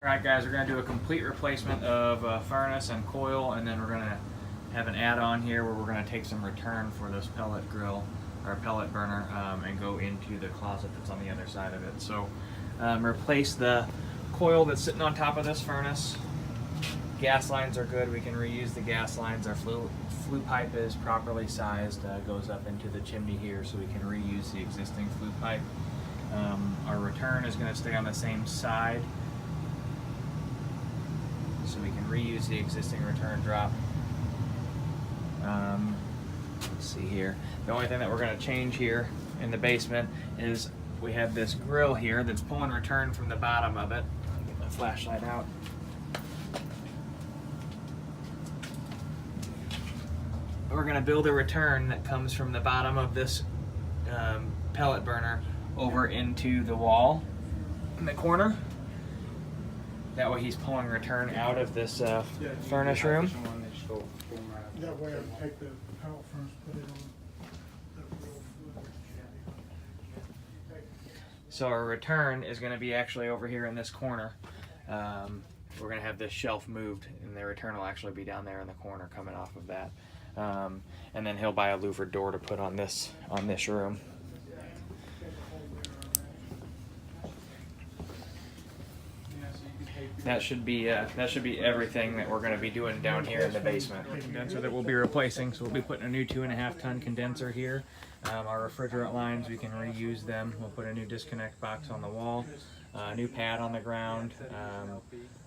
Alright guys, we're going to do a complete replacement of furnace and coil, and then we're going to have an add-on here where we're going to take some return for this pellet grill or pellet burner and go into the closet that's on the other side of it. So replace the coil that's sitting on top of this furnace. Gas lines are good, we can reuse the gas lines. Our flue pipe is properly sized, goes up into the chimney here, so we can reuse the existing flue pipe. Our return is going to stay on the same side, so we can reuse the existing return drop. Let's see here. The only thing that we're going to change here in the basement is we have this grill here that's pulling return from the bottom of it. Get my flashlight out. We're going to build a return that comes from the bottom of this pellet burner over into the wall in the corner. That way he's pulling return out of this furnace room. That way I take the pellet furnace, put it on. So our return is going to be actually over here in this corner. We're going to have this shelf moved, and the return will actually be down there in the corner coming off of that. And then he'll buy a louvered door to put on this room. That should be everything that we're going to be doing down here in the basement. Condenser that we'll be replacing, so we'll be putting a new 2.5 ton condenser here. Our refrigerant lines, we can reuse them. We'll put a new disconnect box on the wall, a new pad on the ground.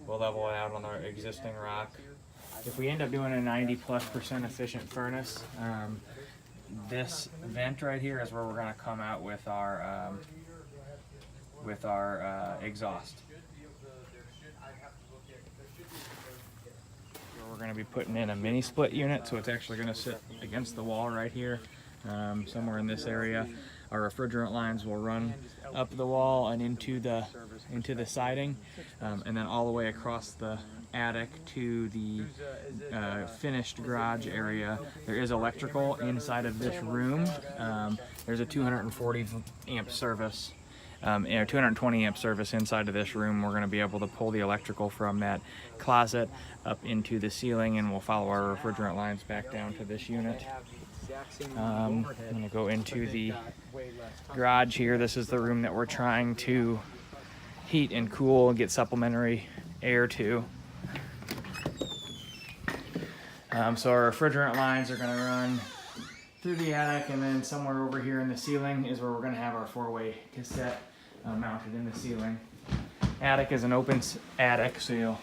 We'll level it out on our existing rock. If we end up doing a 90+% efficient furnace, this vent right here is where we're going to come out with our exhaust. We're going to be putting in a mini split unit, so it's actually going to sit against the wall right here, somewhere in this area. Our refrigerant lines will run up the wall and into the siding, and then all the way across the attic to the finished garage area. There is electrical inside of this room. There's a 240 amp service. 220 amp service inside of this room. We're going to be able to pull the electrical from that closet up into the ceiling, and we'll follow our refrigerant lines back down to this unit. I'm going to go into the garage here. This is the room that we're trying to heat and cool and get supplementary air to. So our refrigerant lines are going to run through the attic, and then somewhere over here in the ceiling is where we're going to have our 4-way cassette mounted in the ceiling. Attic is an open attic, so you'll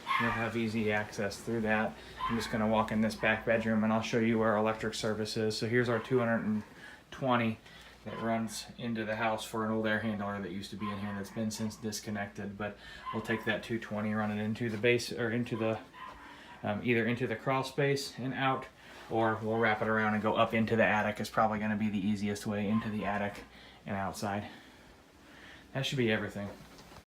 have easy access through that. I'm just going to walk in this back bedroom and I'll show you where our electric service is. So here's our 220 that runs into the house for an old air handler that used to be in here that's been since disconnected, but we'll take that 220, run it into the base, or into the either into the crawl space and out, or we'll wrap it around and go up into the attic. Is probably going to be the easiest way into the attic and outside. That should be everything.